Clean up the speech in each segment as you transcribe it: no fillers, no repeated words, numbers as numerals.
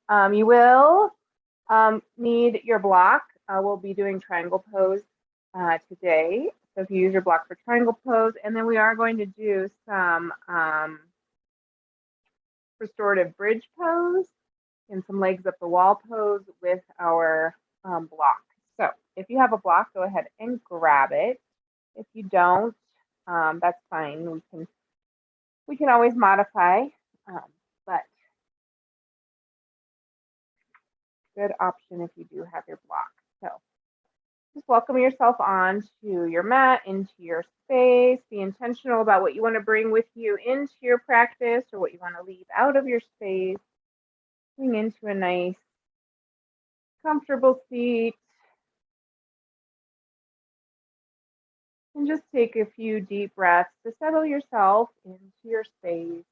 You will need your block. We'll be doing triangle pose today. So if you use your block for triangle pose, and then we are going to do some restorative bridge pose and some legs up the wall pose with our block. So if you have a block, go ahead and grab it. If you don't, that's fine. We can always modify, but good option if you do have your block. So just welcome yourself onto your mat, into your space. Be intentional about what you want to bring with you into your practice or what you want to leave out of your space. Bring into a nice, comfortable seat. And just take a few deep breaths to settle yourself into your space.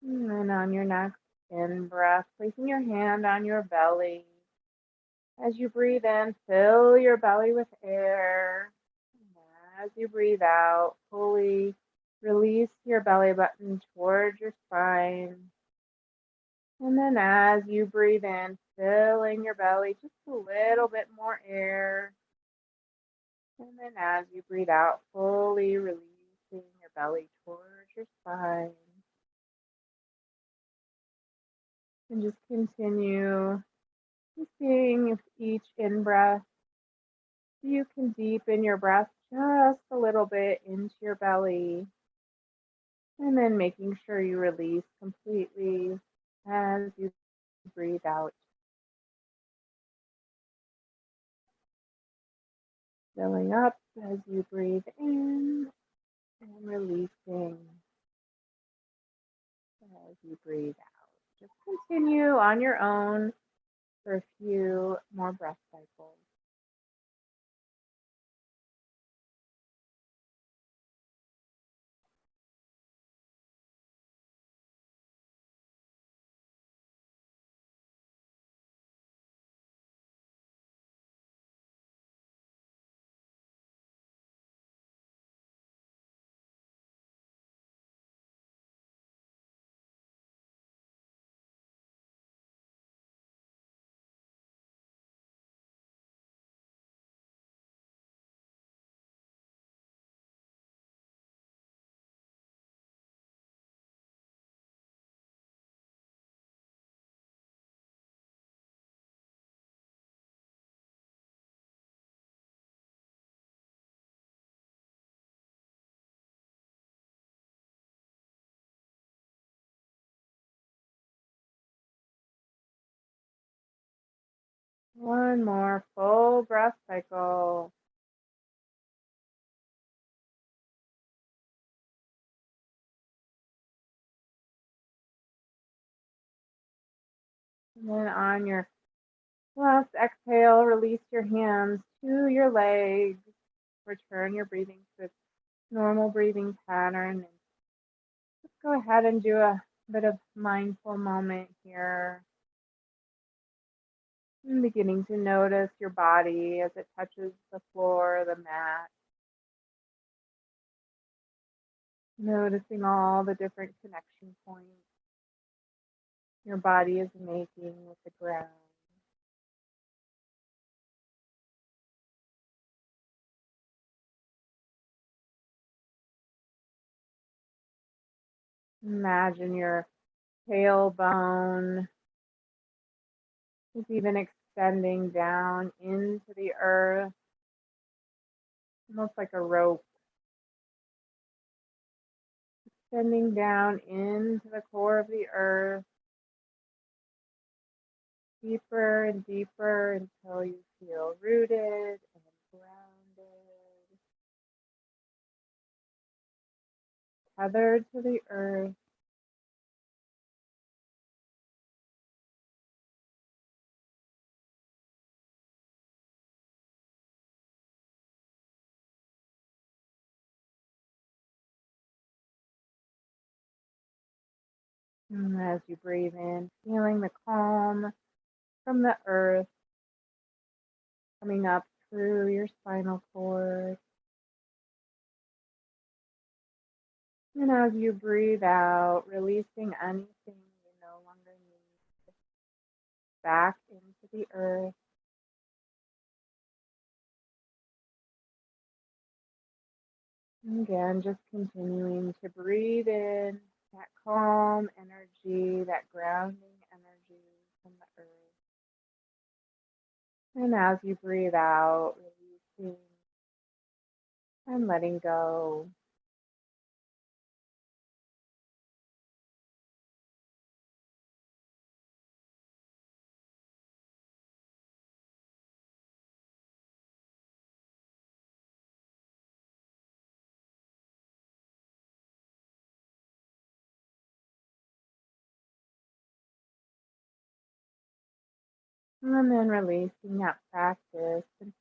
And then on your next in breath, placing your hand on your belly. As you breathe in, fill your belly with air. And as you breathe out, fully release your belly button towards your spine. And then as you breathe in, filling your belly just a little bit more air. And then as you breathe out, fully releasing your belly towards your spine. And just continue seeing if each in-breath, you can deepen your breath just a little bit into your belly. And then making sure you release completely as you breathe out. Filling up as you breathe in and releasing as you breathe out. Just continue on your own for a few more breath cycles. One more full breath cycle. And then on your last exhale, release your hands to your legs. Return your breathing to its normal breathing pattern. And just go ahead and do a bit of mindful moment here. And beginning to notice your body as it touches the floor, the mat. Noticing all the different connection points your body is making with the ground. Imagine your tailbone is even extending down into the earth, almost like a rope, extending down into the core of the earth, deeper and deeper until you feel rooted and grounded, tethered to the earth. And as you breathe in, feeling the calm from the earth coming up through your spinal cord. And as you breathe out, releasing anything you no longer need back into the earth. And again, just continuing to breathe in that calm energy, that grounding energy from the earth. And as you breathe out, releasing and letting go. And then releasing that practice and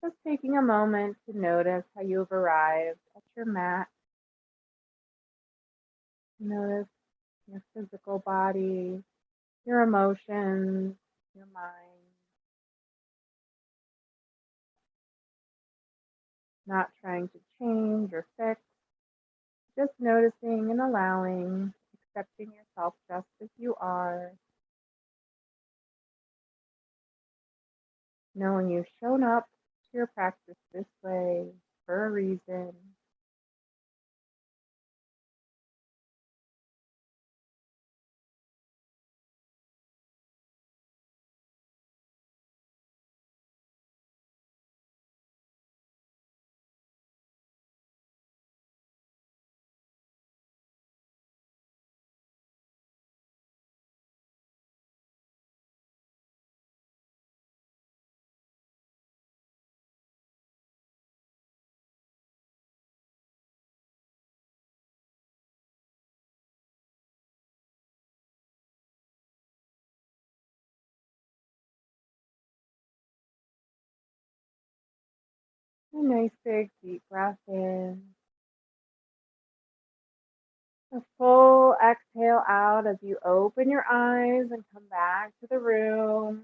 just taking a moment to notice how you've arrived at your mat. Notice your physical body, your emotions, your mind, not trying to change or fix, just noticing and allowing, accepting yourself just as you are, knowing you've shown up to your practice this way for a reason. A nice big deep breath in. A full exhale out as you open your eyes and come back to the room.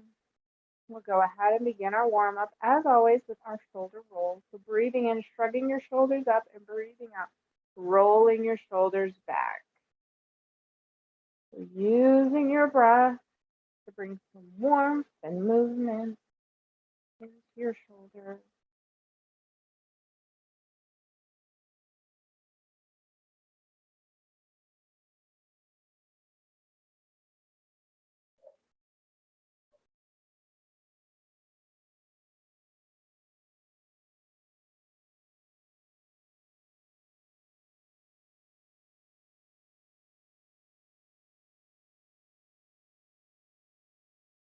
We'll go ahead and begin our warm up as always with our shoulder rolls. So breathing in, shrugging your shoulders up, and breathing out, rolling your shoulders back. So using your breath to bring some warmth and movement into your shoulders.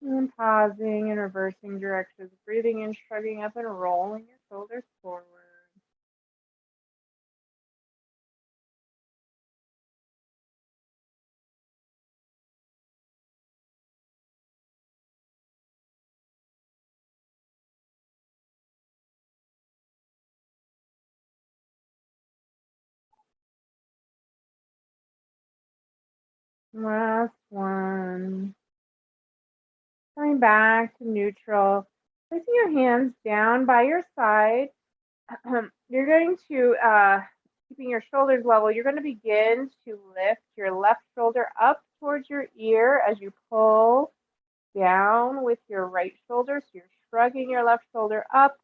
And pausing and reversing directions, breathing in, shrugging up, and rolling your shoulders forward. Last one. Coming back to neutral. Placing your hands down by your side. You're going to, keeping your shoulders level, you're going to begin to lift your left shoulder up towards your ear as you pull down with your right shoulder. So you're shrugging your left shoulder up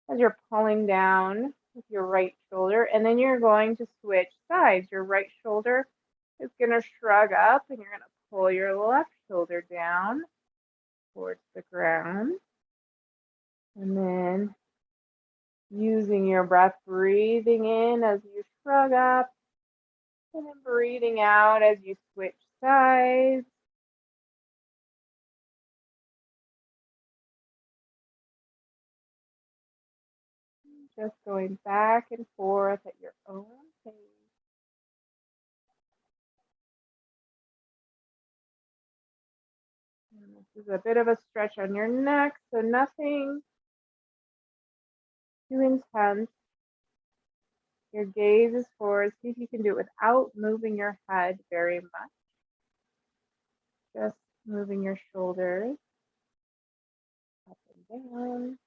as you're pulling down with your right shoulder. And then you're going to switch sides. Your right shoulder is going to shrug up and you're going to pull your left shoulder down towards the ground. And then using your breath, breathing in as you shrug up, and then breathing out as you switch sides. Just going back and forth at your own pace. And this is a bit of a stretch on your neck, so nothing too intense. Your gaze is forward. See if you can do it without moving your head very much. Just moving your shoulders up and down.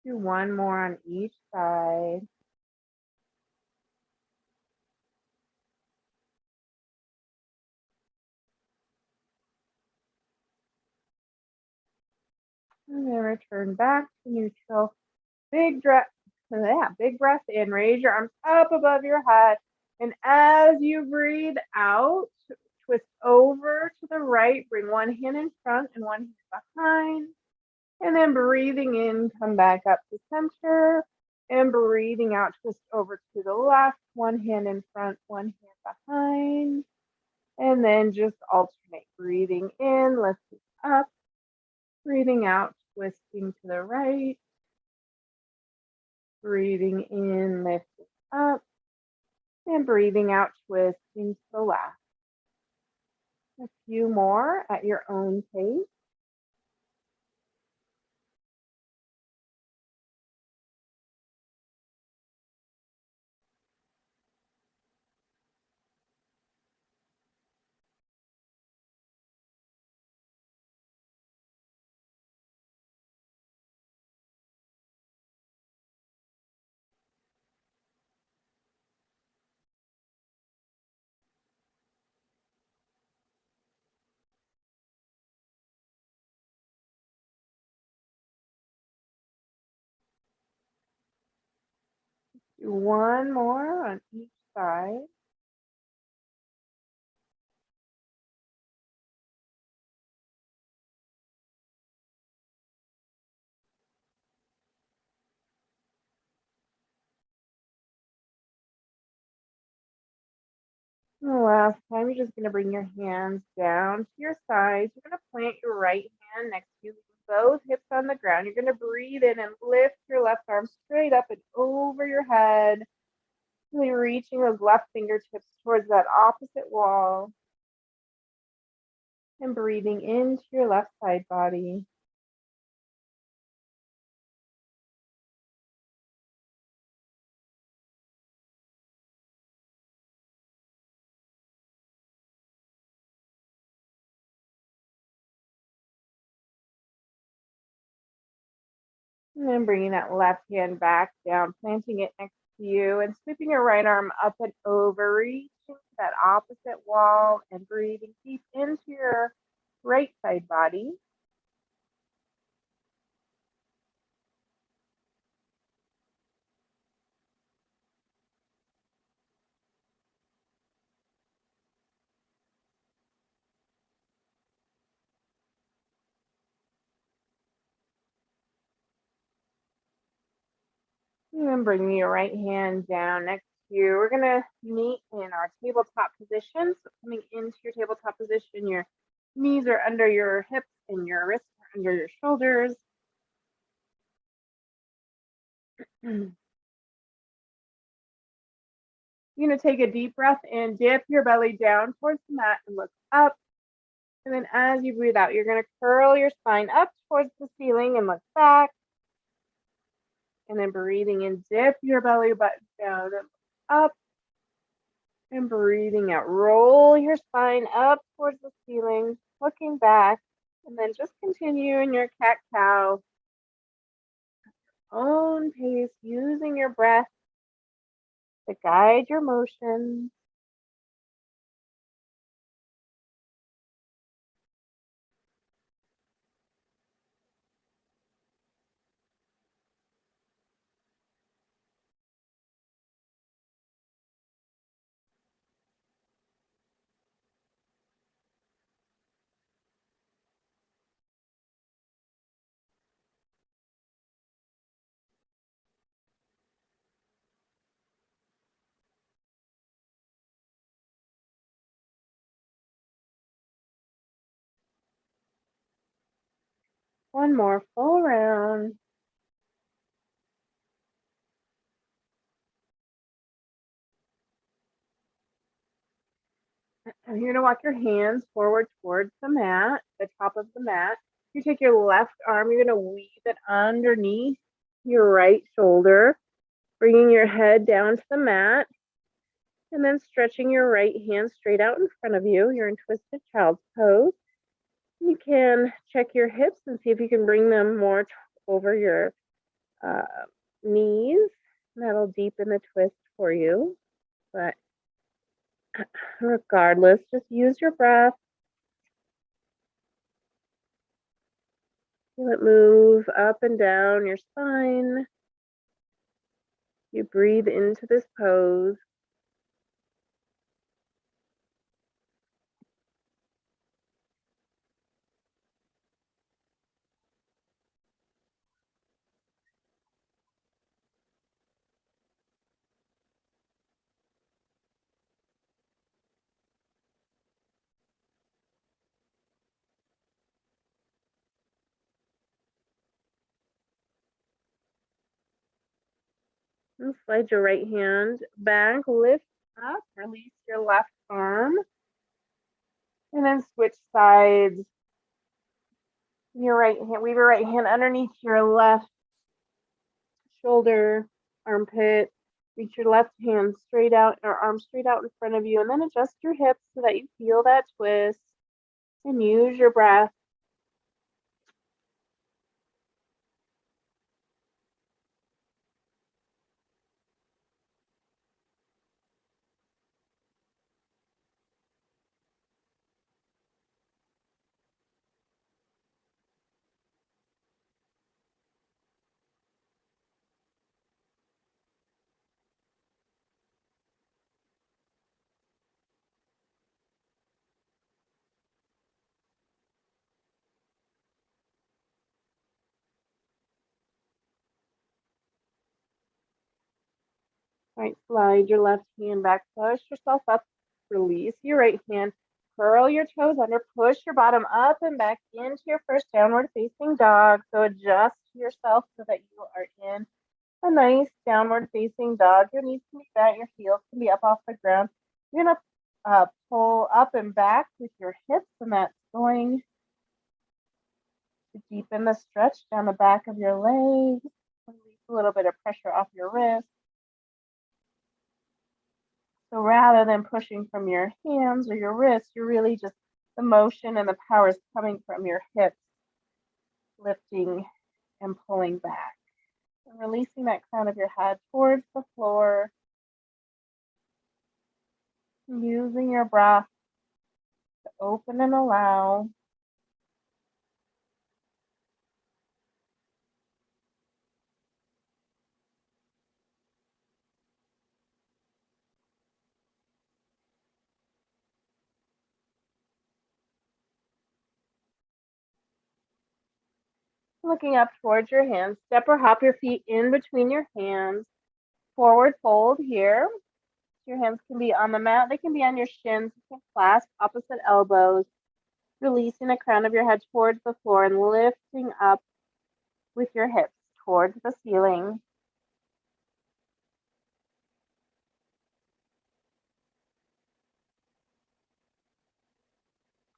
Do one more on each side. And then return back to neutral. Big breath. Yeah, big breath in. Raise your arms up above your head. And as you breathe out, twist over to the right. Bring one hand in front and one hand behind. And then breathing in, come back up to center. And breathing out, twist over to the left. One hand in front, one hand behind. And then just alternate. Breathing in, lifting up. Breathing out, twisting to the right. Breathing in, lifting up. And breathing out, twisting to the left. A few more at your own pace. Do one more on each side. And the last time, you're just going to bring your hands down to your sides. You're going to plant your right hand next to you, both hips on the ground. You're going to breathe in and lift your left arm straight up and over your head, really reaching those left fingertips towards that opposite wall. And breathing into your left side body. And then bringing that left hand back down, planting it next to you, and sweeping your right arm up and over, reaching to that opposite wall, and breathing deep into your right side body. And then bringing your right hand down next to you. We're going to meet in our tabletop position. So coming into your tabletop position, your knees are under your hips and your wrists are under your shoulders. You're going to take a deep breath and dip your belly down towards the mat and look up. And then as you breathe out, you're going to curl your spine up towards the ceiling and look back. And then breathing in, dip your belly button down and look up. And breathing out, roll your spine up towards the ceiling, looking back. And then just continue in your cat-cow, own pace, using your breath to guide your motions. One more full round. And you're going to walk your hands forward towards the mat, the top of the mat. You take your left arm, you're going to weave it underneath your right shoulder, bringing your head down to the mat, and then stretching your right hand straight out in front of you. You're in twisted child's pose. You can check your hips and see if you can bring them more over your knees. That'll deepen the twist for you. But regardless, just use your breath. Feel it move up and down your spine. You breathe into this pose. And slide your right hand back, lift up, release your left arm, and then switch sides. Your right hand, weave your right hand underneath your left shoulder, armpit. Reach your left hand straight out, or arm straight out in front of you, and then adjust your hips so that you feel that twist. And use your breath. All right, slide your left hand back, push yourself up, release your right hand, curl your toes under, push your bottom up and back into your first downward facing dog. So adjust yourself so that you are in a nice downward facing dog. Your knees can be bent, your heels can be up off the ground. You're gonna pull up and back with your hips, and that's going to deepen the stretch down the back of your legs. Release a little bit of pressure off your wrist. So rather than pushing from your hands or your wrists, you're really just, the motion and the power is coming from your hips, lifting and pulling back. And releasing that crown of your head towards the floor. Using your breath to open and allow. Looking up towards your hands, step or hop your feet in between your hands. Forward fold here. Your hands can be on the mat, they can be on your shins. You can clasp opposite elbows, releasing the crown of your head towards the floor and lifting up with your hips towards the ceiling.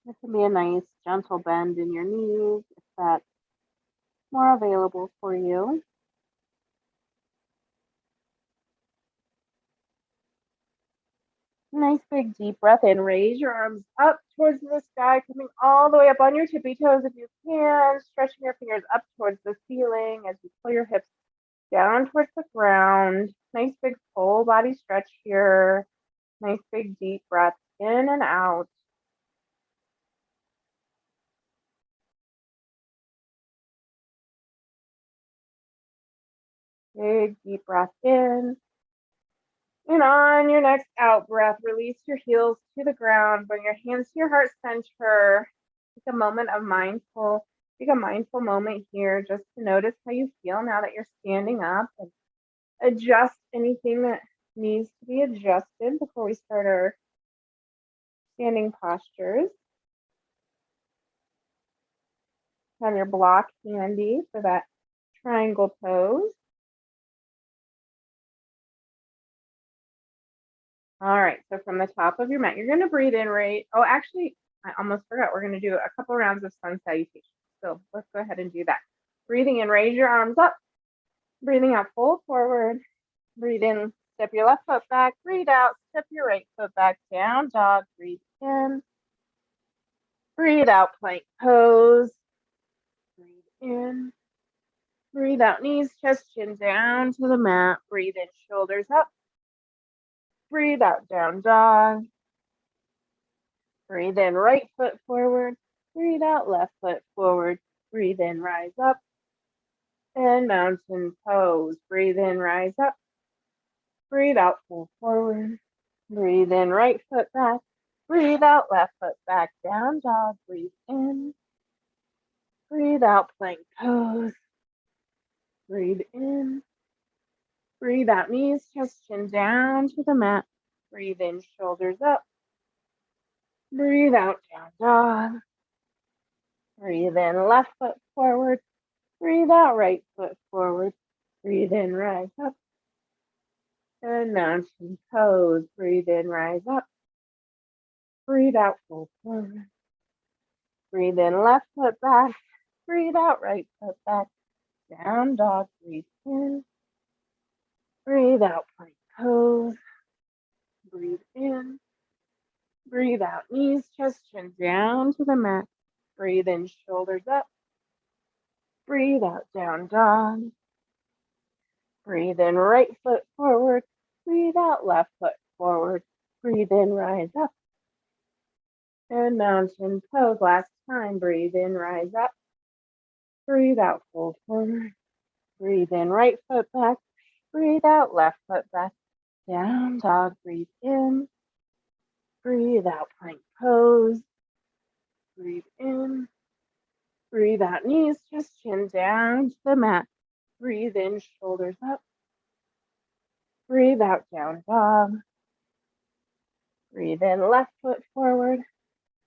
This can be a nice gentle bend in your knees if that's more available for you. Nice big deep breath in. Raise your arms up towards the sky, coming all the way up on your tippy toes if you can. Stretching your fingers up towards the ceiling as you pull your hips down towards the ground. Nice big full body stretch here. Nice big deep breath in and out. Big deep breath in. And on your next out breath, release your heels to the ground. Bring your hands to your heart center. Take a moment of take a mindful moment here just to notice how you feel now that you're standing up, and adjust anything that needs to be adjusted before we start our standing postures. Have your block handy for that triangle pose. All right, so from the top of your mat, you're going to breathe in, right? Oh, actually, I almost forgot. We're going to do a couple rounds of sun salutation. So let's go ahead and do that. Breathing in, raise your arms up. Breathing out, fold forward. Breathe in, step your left foot back. Breathe out, step your right foot back. Down dog, breathe in. Breathe out, plank pose. Breathe in. Breathe out, knees, chest, chin down to the mat. Breathe in, shoulders up. Breathe out, down dog. Breathe in, right foot forward. Breathe out, left foot forward. Breathe in, rise up. And mountain pose. Breathe in, rise up. Breathe out, fold forward. Breathe in, right foot back. Breathe out, left foot back. Down dog. Breathe in. Breathe out, plank pose. Breathe in. Breathe out, knees, chest, chin down to the mat. Breathe in, shoulders up. Breathe out, down dog. Breathe in, left foot forward. Breathe out, right foot forward. Breathe in, rise up. And mountain pose. Breathe in, rise up. Breathe out, fold forward. Breathe in, left foot back. Breathe out, right foot back. Down dog. Breathe in. Breathe out, plank pose. Breathe in. Breathe out, knees, chest, chin down to the mat. Breathe in, shoulders up. Breathe out, down dog. Breathe in, right foot forward. Breathe out, left foot forward. Breathe in, rise up. And mountain pose. Last time. Breathe in, rise up. Breathe out, fold forward. Breathe in, right foot back. Breathe out, left foot back. Down dog. Breathe in. Breathe out, plank pose. Breathe in. Breathe out, knees, chest, chin down to the mat. Breathe in, shoulders up. Breathe out, down dog. Breathe in, left foot forward.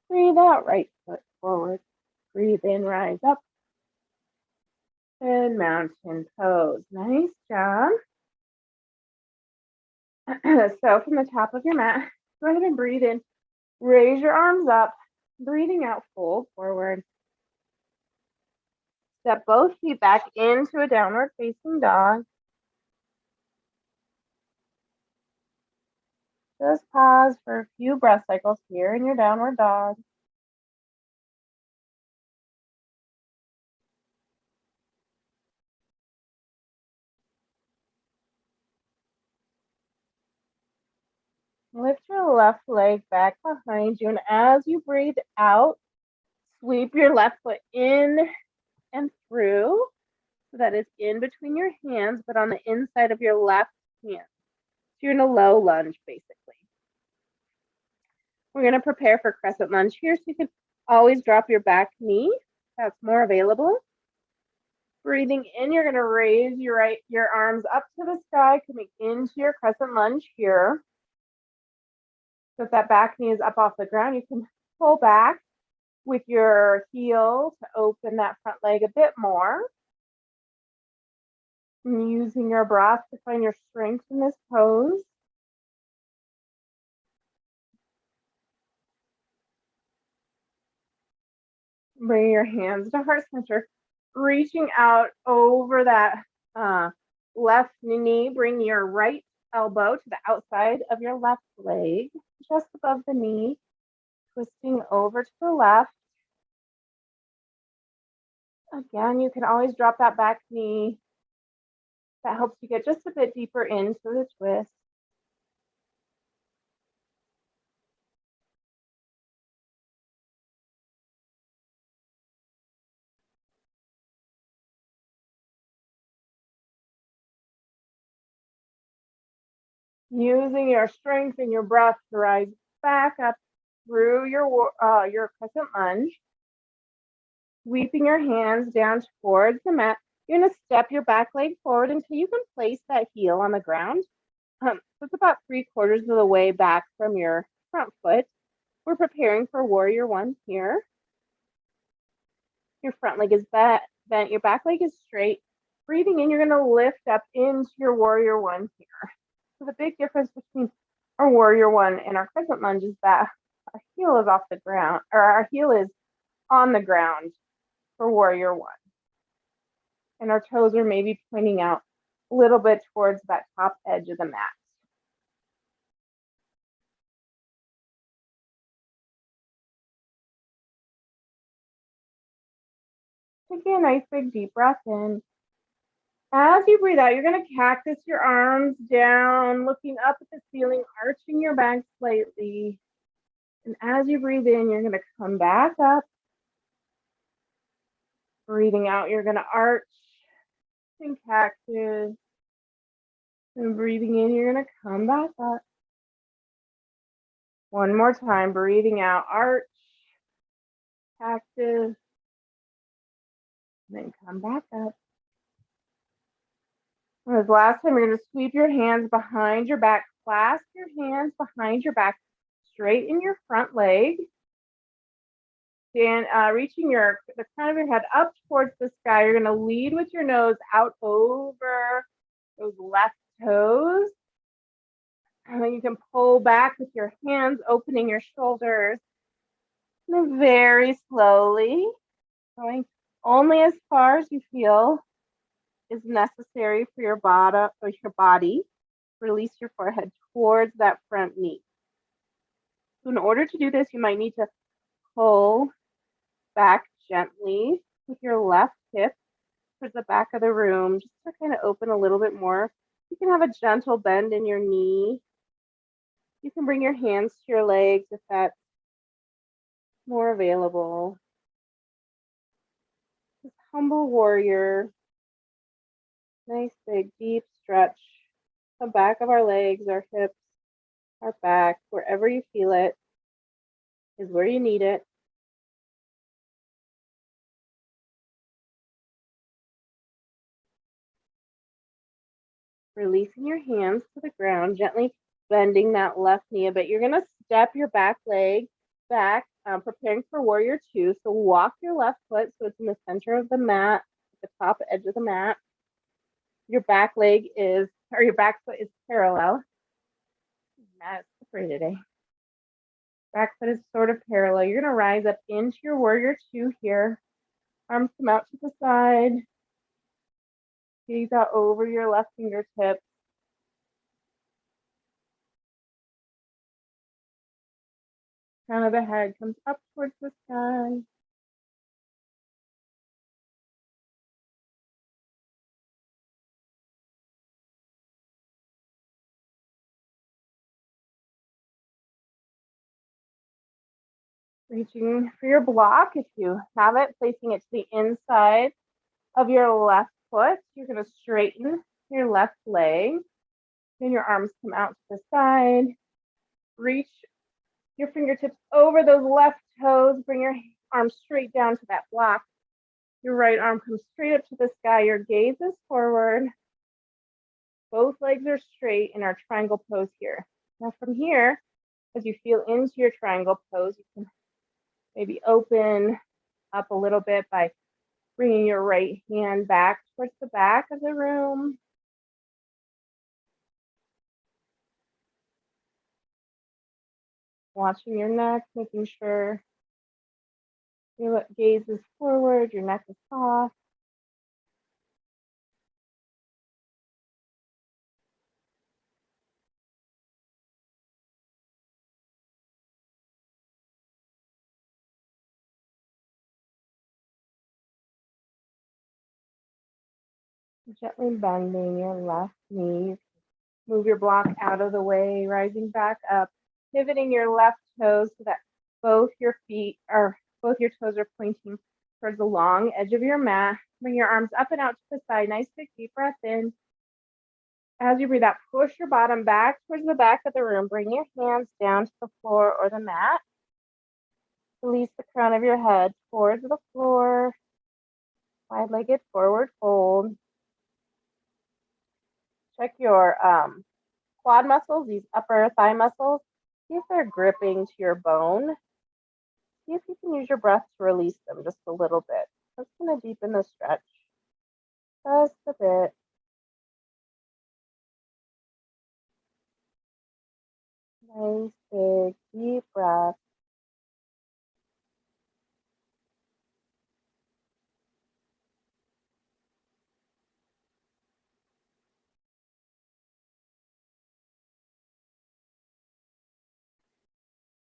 Breathe out, right foot forward. Breathe in, rise up. And mountain pose. Nice job. So from the top of your mat, go ahead and breathe in. Raise your arms up. Breathing out, fold forward. Step both feet back into a downward facing dog. Just pause for a few breath cycles here in your downward dog. Lift your left leg back behind you, and as you breathe out, sweep your left foot in and through, so that it's in between your hands, but on the inside of your left hand. So you're in a low lunge, basically. We're going to prepare for crescent lunge here, so you can always drop your back knee. That's more available. Breathing in, you're going to raise your arms up to the sky, coming into your crescent lunge here. So if that back knee is up off the ground, you can pull back with your heel to open that front leg a bit more. And using your breath to find your strength in this pose. Bring your hands to heart center, reaching out over that left knee. Bring your right elbow to the outside of your left leg, just above the knee, twisting over to the left. Again, you can always drop that back knee. That helps you get just a bit deeper into the twist. Using your strength and your breath to rise back up through your crescent lunge. Sweeping your hands down towards the mat. You're going to step your back leg forward until you can place that heel on the ground. So it's about 3/4 of the way back from your front foot. We're preparing for warrior one here. Your front leg is bent, your back leg is straight. Breathing in, you're going to lift up into your warrior one here. So the big difference between our warrior one and our crescent lunge is that our heel is off the ground, or our heel is on the ground for warrior one. And our toes are maybe pointing out a little bit towards that top edge of the mat. Taking a nice big deep breath in. As you breathe out, you're going to cactus your arms down, looking up at the ceiling, arching your back slightly. And as you breathe in, you're going to come back up. Breathing out, you're going to arch and cactus. And breathing in, you're going to come back up. One more time, breathing out, arch, cactus, and then come back up. And this last time, you're going to sweep your hands behind your back, clasp your hands behind your back, straighten your front leg. Stand, reaching the crown of your head up towards the sky. You're going to lead with your nose out over those left toes. And then you can pull back with your hands, opening your shoulders. And then very slowly, going only as far as you feel is necessary for your body. Release your forehead towards that front knee. So in order to do this, you might need to pull back gently with your left hip towards the back of the room, just to kind of open a little bit more. You can have a gentle bend in your knee. You can bring your hands to your legs if that's more available. This humble warrior. Nice big deep stretch. The back of our legs, our hips, our back, wherever you feel it is where you need it. Releasing your hands to the ground, gently bending that left knee a bit. You're going to step your back leg back, preparing for warrior two. So walk your left foot so it's in the center of the mat, the top edge of the mat. Your back foot is parallel. Mat is free today. Back foot is sort of parallel. You're going to rise up into your warrior two here. Arms come out to the side. Gaze out over your left fingertips. Crown of the head comes up towards the sky. Reaching for your block, if you have it, placing it to the inside of your left foot. You're going to straighten your left leg. Then your arms come out to the side. Reach your fingertips over those left toes. Bring your arm straight down to that block. Your right arm comes straight up to the sky. Your gaze is forward. Both legs are straight in our triangle pose here. Now from here, as you feel into your triangle pose, you can maybe open up a little bit by bringing your right hand back towards the back of the room. Watching your neck, making sure your gaze is forward, your neck is soft. Gently bending your left knee. Move your block out of the way, rising back up, pivoting your left toes so that both your toes are pointing towards the long edge of your mat. Bring your arms up and out to the side. Nice big deep breath in. As you breathe out, push your bottom back towards the back of the room. Bring your hands down to the floor or the mat. Release the crown of your head towards the floor. Wide-legged forward fold. Check your quad muscles, these upper thigh muscles. See if they're gripping to your bone. See if you can use your breath to release them just a little bit. That's going to deepen the stretch just a bit. Nice, big, deep breath.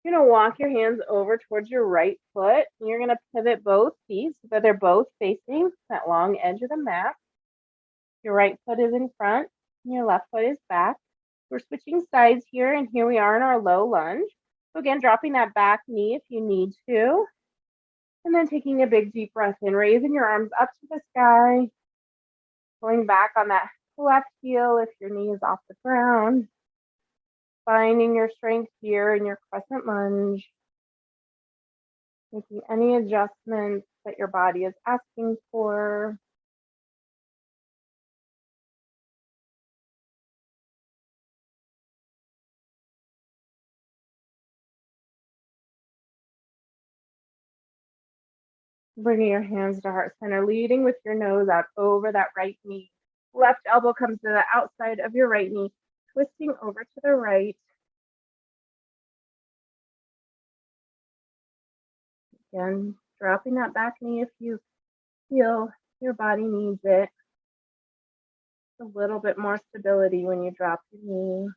You're going to walk your hands over towards your right foot. And you're going to pivot both feet so that they're both facing that long edge of the mat. Your right foot is in front and your left foot is back. We're switching sides here, and here we are in our low lunge. So again, dropping that back knee if you need to. And then taking a big deep breath in, raising your arms up to the sky, pulling back on that left heel if your knee is off the ground. Finding your strength here in your crescent lunge. Making any adjustments that your body is asking for. Bringing your hands to heart center, leading with your nose out over that right knee. Left elbow comes to the outside of your right knee, twisting over to the right. Again, dropping that back knee if you feel your body needs it. A little bit more stability when you drop your knee.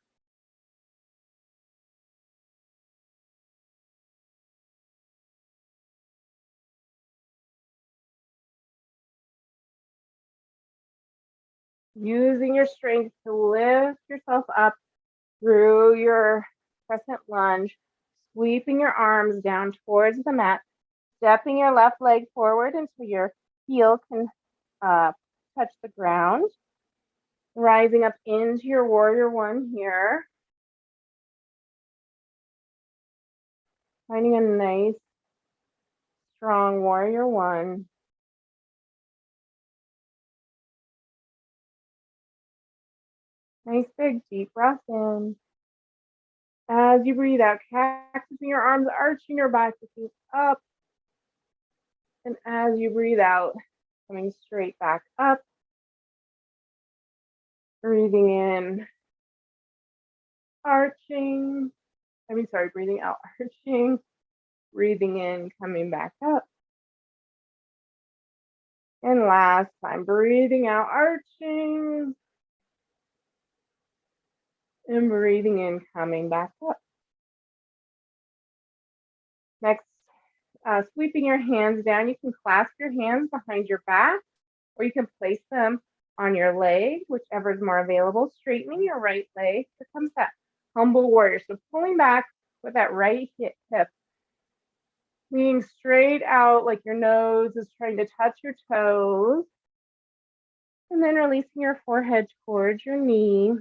Using your strength to lift yourself up through your crescent lunge, sweeping your arms down towards the mat, stepping your left leg forward until your heel can touch the ground, rising up into your warrior one here, finding a nice, strong warrior one. Nice big deep breath in. As you breathe out, cactusing your arms, arching your back, looking up. And as you breathe out, coming straight back up. Breathing in, arching. Breathing out, arching. Breathing in, coming back up. And last time, breathing out, arching. And breathing in, coming back up. Next, sweeping your hands down. You can clasp your hands behind your back, or you can place them on your leg, whichever is more available. Straightening your right leg. Here comes that humble warrior. So pulling back with that right hip, leaning straight out like your nose is trying to touch your toes. And then releasing your forehead towards your knee.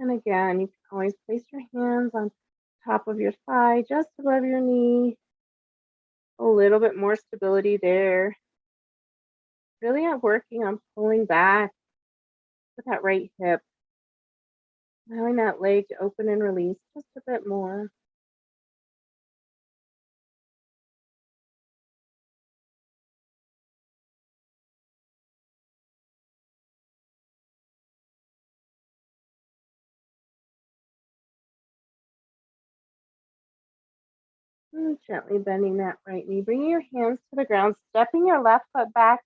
And again, you can always place your hands on top of your thigh, just above your knee. A little bit more stability there. Really working on pulling back with that right hip. Allowing that leg to open and release just a bit more. And gently bending that right knee. Bringing your hands to the ground, stepping your left foot back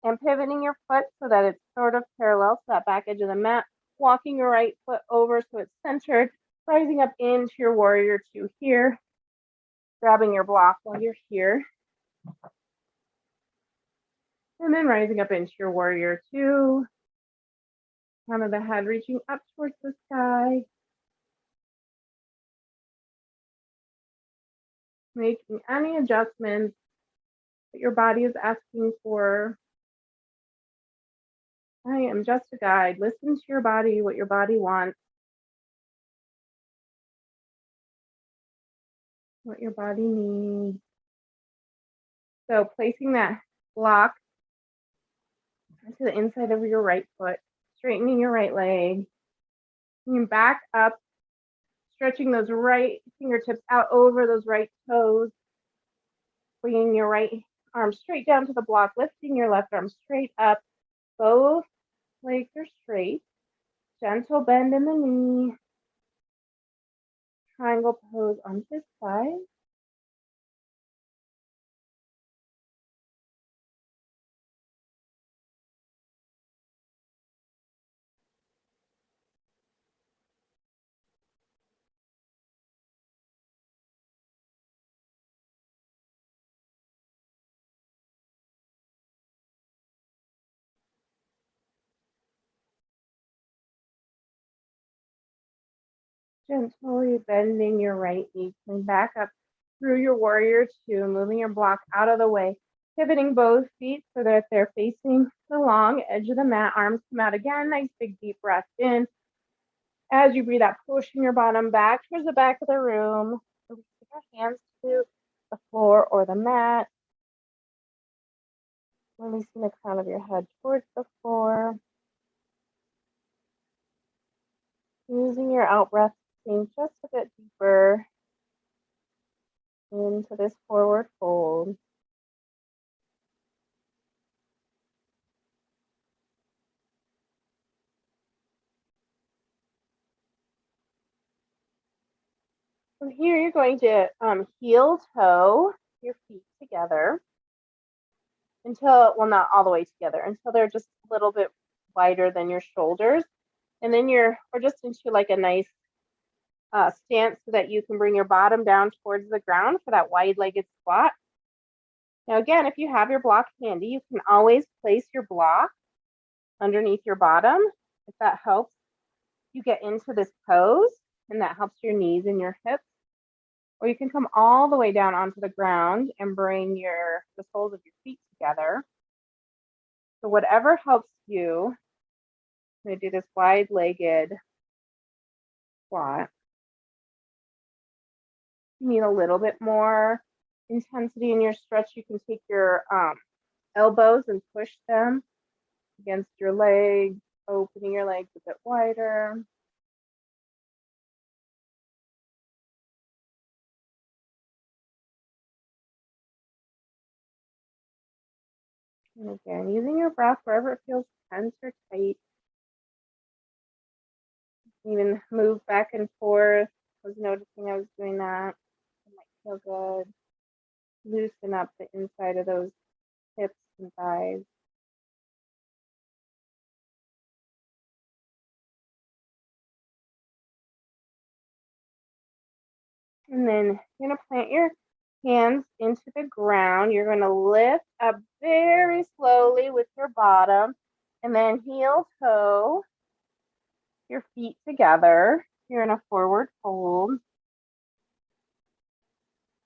and pivoting your foot so that it's sort of parallel to that back edge of the mat. Walking your right foot over so it's centered. Rising up into your warrior two here. Grabbing your block while you're here. And then rising up into your warrior two. Crown of the head reaching up towards the sky. Making any adjustments that your body is asking for. I am just a guide. Listen to your body, what your body wants, what your body needs. So placing that block to the inside of your right foot, straightening your right leg, and back up, stretching those right fingertips out over those right toes, bringing your right arm straight down to the block, lifting your left arm straight up. Both legs are straight. Gentle bend in the knee. Triangle pose on this side. Gently bending your right knee, coming back up through your warrior two, moving your block out of the way, pivoting both feet so that they're facing the long edge of the mat. Arms come out again. Nice big deep breath in. As you breathe out, pushing your bottom back towards the back of the room. Release your hands to the floor or the mat. Releasing the crown of your head towards the floor. Using your out breath to sink just a bit deeper into this forward fold. From here, you're going to heel toe your feet together until, well, not all the way together, until they're just a little bit wider than your shoulders. And then or just into like a nice stance so that you can bring your bottom down towards the ground for that wide-legged squat. Now, again, if you have your block handy, you can always place your block underneath your bottom. If that helps you get into this pose, and that helps your knees and your hips. Or you can come all the way down onto the ground and bring the soles of your feet together. So whatever helps you. I'm going to do this wide-legged squat. You need a little bit more intensity in your stretch. You can take your elbows and push them against your legs, opening your legs a bit wider. And again, using your breath wherever it feels tense or tight. Even move back and forth. I was noticing I was doing that. It might feel good. Loosen up the inside of those hips and thighs. And then you're going to plant your hands into the ground. You're going to lift up very slowly with your bottom, and then heel toe your feet together. You're in a forward fold.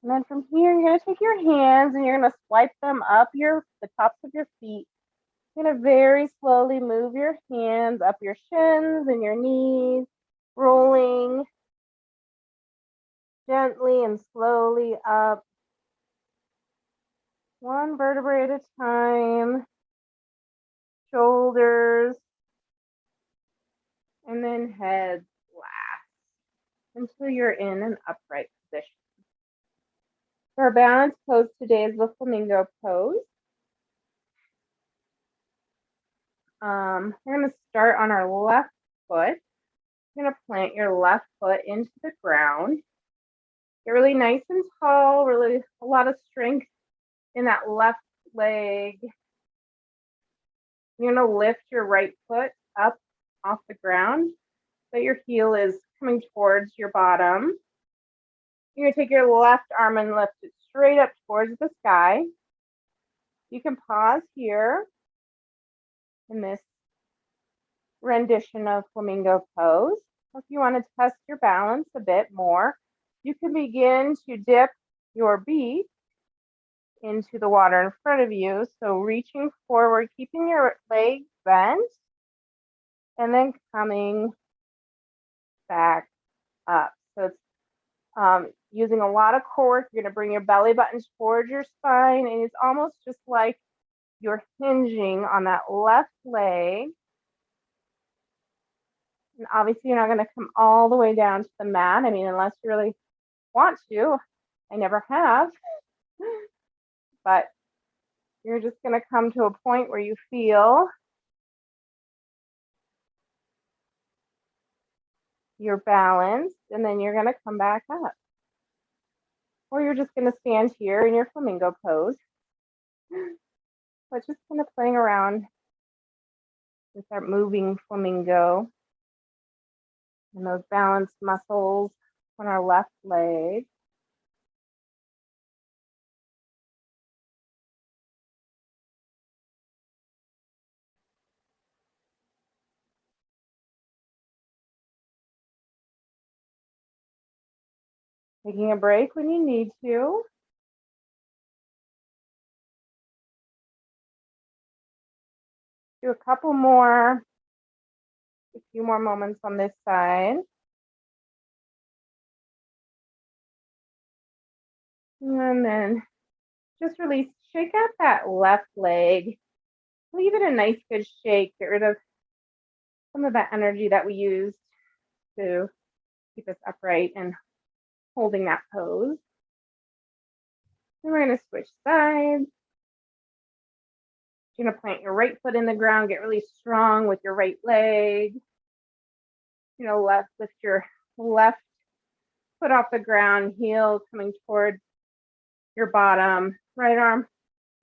And then from here, you're going to take your hands and you're going to swipe them up the tops of your feet. You're going to very slowly move your hands up your shins and your knees, rolling gently and slowly up, one vertebrae at a time, shoulders, and then head last until you're in an upright position. So our balance pose today is the flamingo pose. We're going to start on our left foot. You're going to plant your left foot into the ground. Get really nice and tall, really a lot of strength in that left leg. You're going to lift your right foot up off the ground so your heel is coming towards your bottom. You're going to take your left arm and lift it straight up towards the sky. You can pause here in this rendition of flamingo pose. If you want to test your balance a bit more, you can begin to dip your beak into the water in front of you. So reaching forward, keeping your legs bent, and then coming back up. So it's using a lot of core work. You're going to bring your belly button towards your spine, and it's almost just like you're hinging on that left leg. And obviously, you're not going to come all the way down to the mat. I mean, unless you really want to. I never have. But you're just going to come to a point where you feel you're balanced, and then you're going to come back up. Or you're just going to stand here in your flamingo pose. But just kind of playing around with our moving flamingo and those balance muscles on our left leg. Taking a break when you need to. Do a couple more, a few more moments on this side. And then just release, shake out that left leg. Leave it a nice good shake. Get rid of some of that energy that we used to keep us upright and holding that pose. And we're going to switch sides. You're going to plant your right foot in the ground, get really strong with your right leg. Lift your left foot off the ground, heel coming toward your bottom. Right arm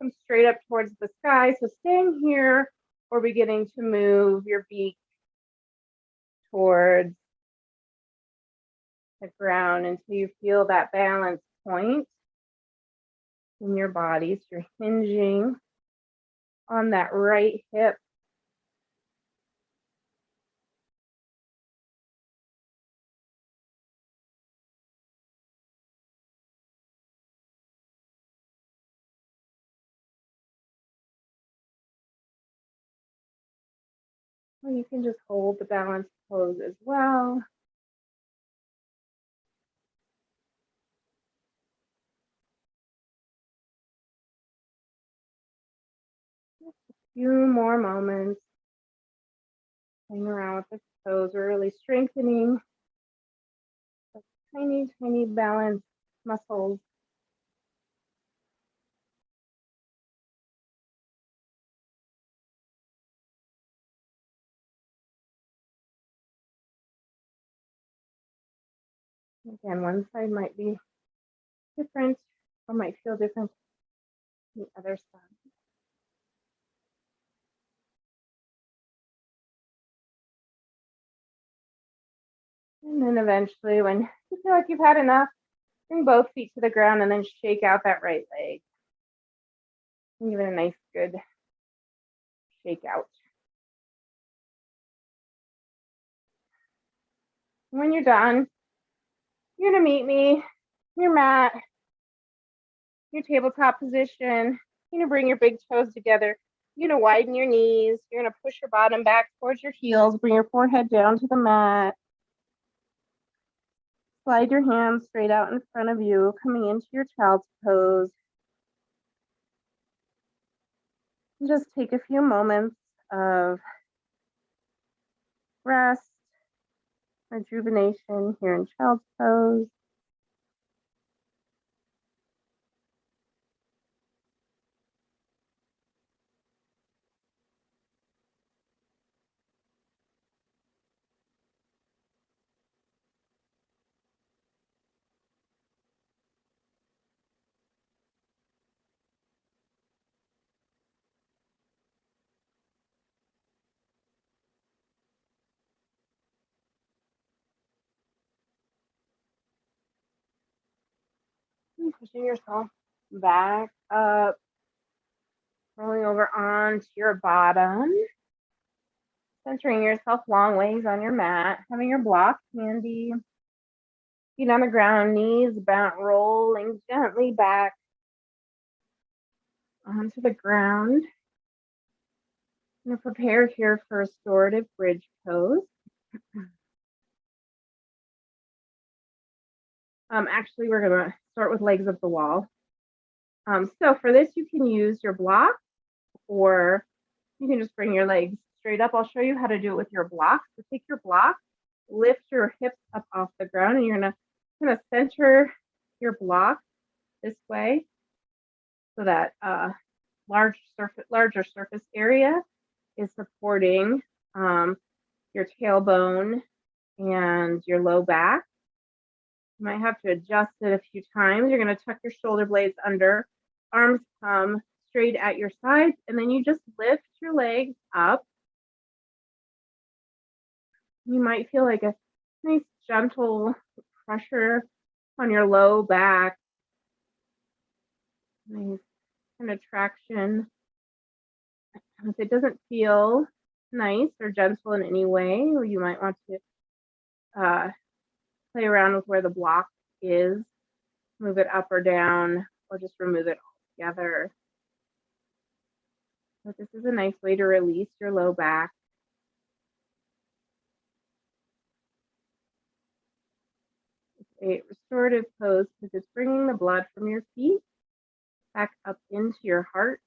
come straight up towards the sky. So staying here or beginning to move your beak towards the ground until you feel that balance point in your body. So you're hinging on that right hip. Or you can just hold the balanced pose as well. Just a few more moments. Playing around with this pose. We're really strengthening the tiny, tiny balance muscles. Again, one side might be different or might feel different than the other side. And then eventually, when you feel like you've had enough, bring both feet to the ground and then shake out that right leg. And give it a nice, good shake out. When you're done, you're going to meet me, your mat, your tabletop position. You're going to bring your big toes together. You're going to widen your knees. You're going to push your bottom back towards your heels. Bring your forehead down to the mat. Slide your hands straight out in front of you, coming into your child's pose. And just take a few moments of rest, rejuvenation here in child's pose. And pushing yourself back up, rolling over onto your bottom. Centering yourself long ways on your mat, having your block handy. Feet on the ground, knees bent, rolling gently back onto the ground. I'm going to prepare here for restorative bridge pose. Actually, we're going to start with legs up the wall. So for this, you can use your block, or you can just bring your legs straight up. I'll show you how to do it with your block. So take your block, lift your hips up off the ground, and you're going to center your block this way so that larger surface area is supporting your tailbone and your low back. You might have to adjust it a few times. You're going to tuck your shoulder blades under, arms come straight at your sides, and then you just lift your legs up. You might feel like a nice gentle pressure on your low back. Nice kind of traction. If it doesn't feel nice or gentle in any way, or you might want to play around with where the block is move it up or down, or just remove it altogether. But this is a nice way to release your low back. It's a restorative pose because it's bringing the blood from your feet back up into your heart.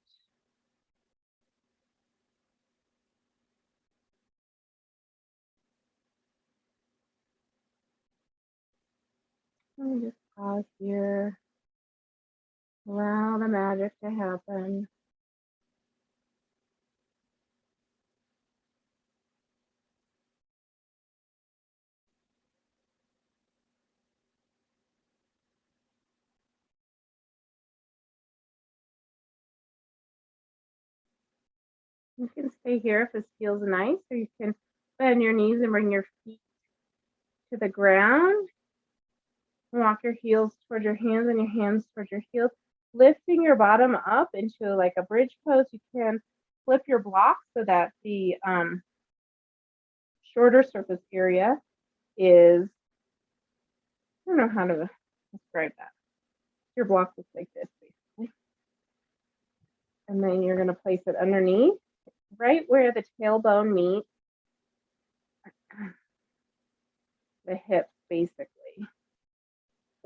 Let me just pause here. Allow the magic to happen. You can stay here if this feels nice, or you can bend your knees and bring your feet to the ground. Walk your heels towards your hands and your hands towards your heels, lifting your bottom up into like a bridge pose. You can flip your block so that the shorter surface area is, I don't know how to describe that. Your block looks like this, basically. And then you're going to place it underneath, right where the tailbone meets the hips, basically.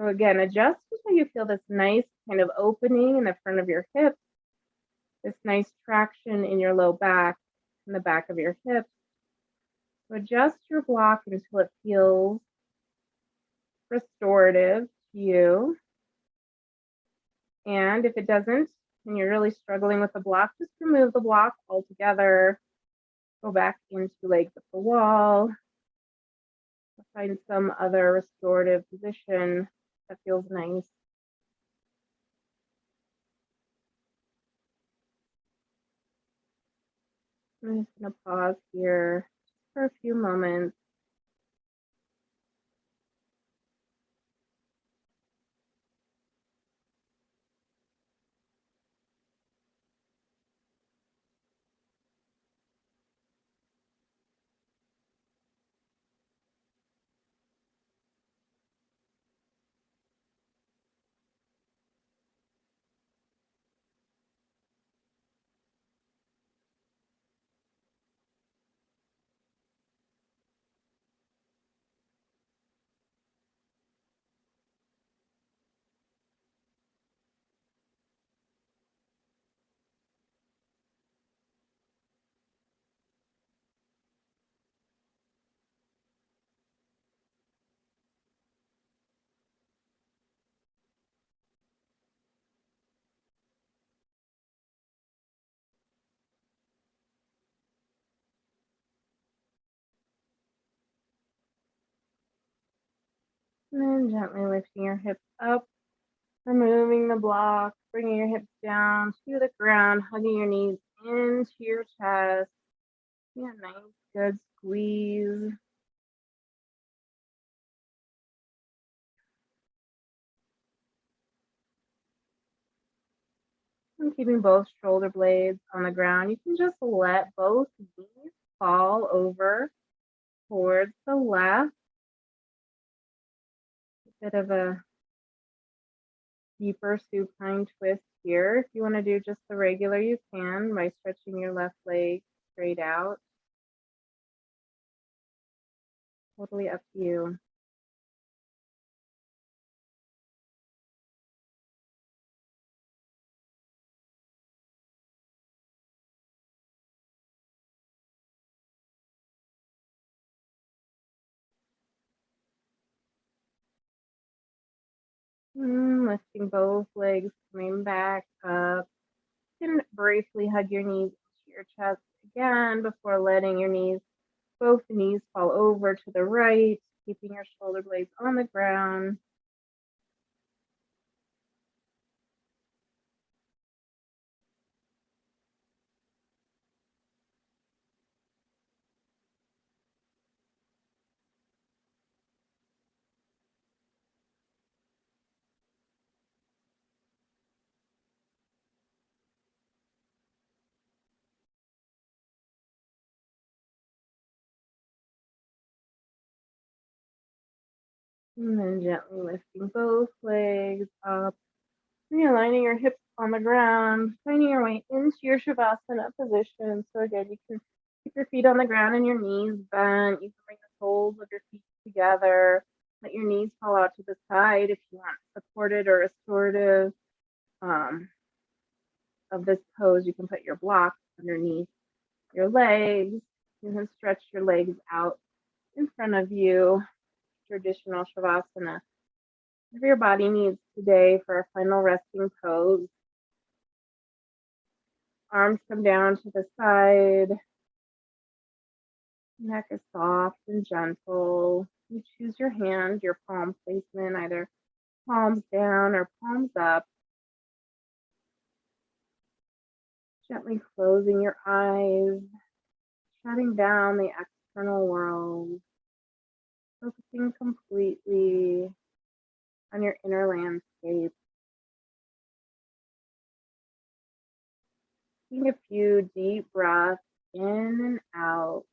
So again, adjust until you feel this nice kind of opening in the front of your hips, this nice traction in your low back and the back of your hips. So adjust your block until it feels restorative to you. And if it doesn't, and you're really struggling with the block, just remove the block altogether. Go back into legs up the wall. Find some other restorative position that feels nice. I'm just going to pause here for a few moments. And then gently lifting your hips up, removing the block, bringing your hips down to the ground, hugging your knees into your chest. Yeah, nice, good squeeze. And keeping both shoulder blades on the ground. You can just let both knees fall over towards the left. A bit of a deeper supine twist here. If you want to do just the regular, you can by stretching your left leg straight out. Totally up to you. Lifting both legs, coming back up. You can briefly hug your knees into your chest again before letting your knees, both knees fall over to the right, keeping your shoulder blades on the ground. And then gently lifting both legs up, realigning your hips on the ground, finding your way into your Shavasana position. So again, you can keep your feet on the ground and your knees bent. You can bring the soles of your feet together. Let your knees fall out to the side if you want supported or restorative of this pose. You can put your blocks underneath your legs. You can stretch your legs out in front of you. Traditional Shavasana. Whatever your body needs today for a final resting pose. Arms come down to the side. Neck is soft and gentle. You choose your hand, your palm placement, either palms down or palms up. Gently closing your eyes, shutting down the external world, focusing completely on your inner landscape. Taking a few deep breaths in and out.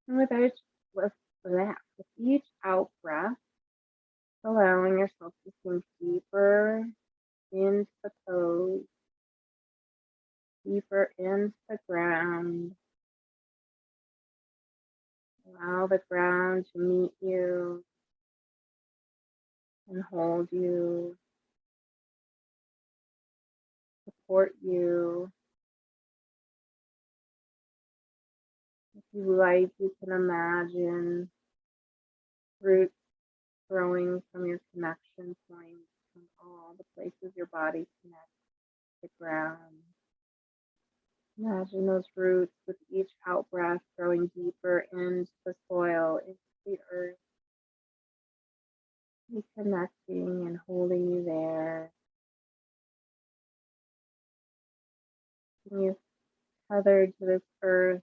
And with each out breath, allowing yourself to sink deeper into the pose, deeper into the ground. Allow the ground to meet you and hold you, support you. If you like, you can imagine roots growing from your connection points from all the places your body connects to the ground. Imagine those roots with each out breath growing deeper into the soil, into the earth, reconnecting and holding you there. Keeping you tethered to this earth.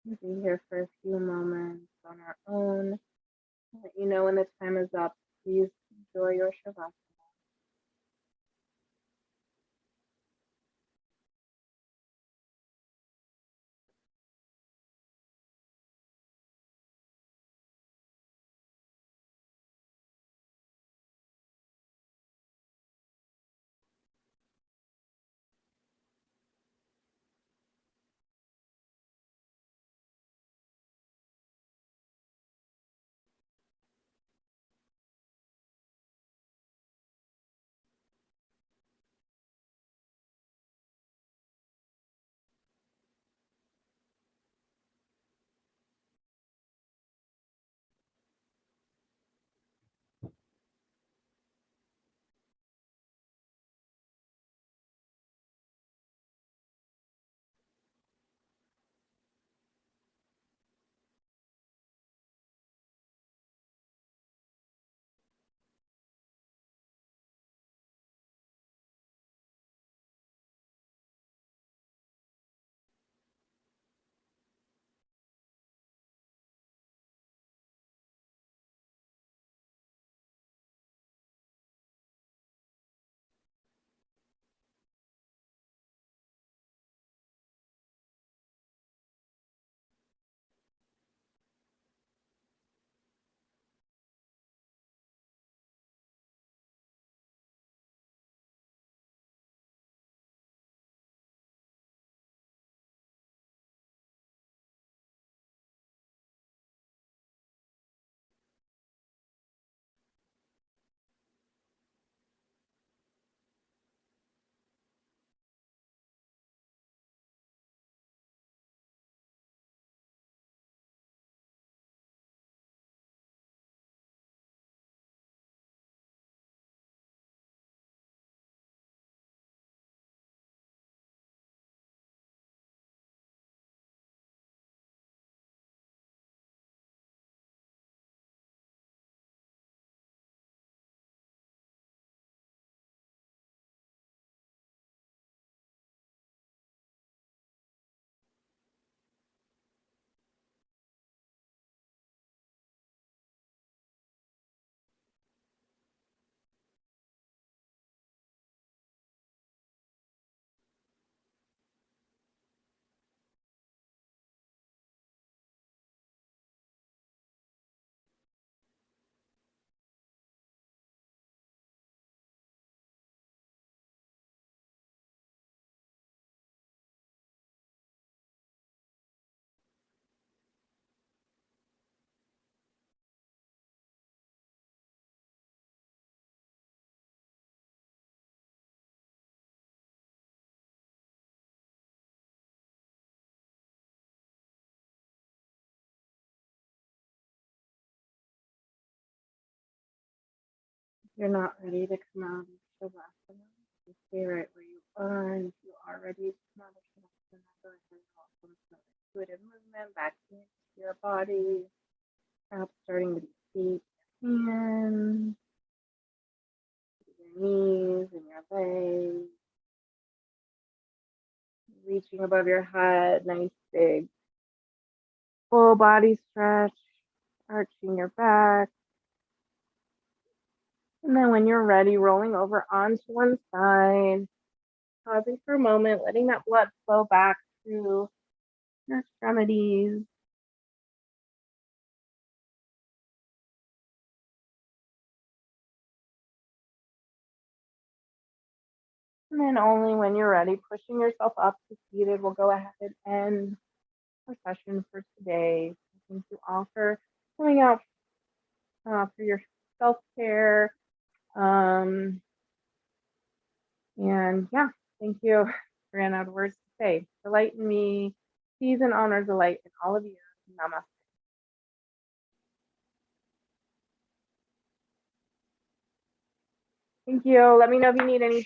We'll be here for a few moments on our own. Let you know when the time is up. Please enjoy your Shavasana. you're not ready to come out of Shavasana, you stay right where you are. And if you are ready to come out of Shavasana, go ahead and welcome some intuitive movement back into your body. Perhaps starting with your feet, your hands, your knees, and your legs. Reaching above your head, nice big full body stretch, arching your back. And then when you're ready, rolling over onto one side, pausing for a moment, letting that blood flow back through your extremities. And then only when you're ready, pushing yourself up to seated, we'll go ahead and end our session for today. Thank you all for coming out for your self-care. And yeah, thank you. Ran out of words to say. The light in me sees and honors the light in all of you. Namaste. Thank you. Let me know if you need any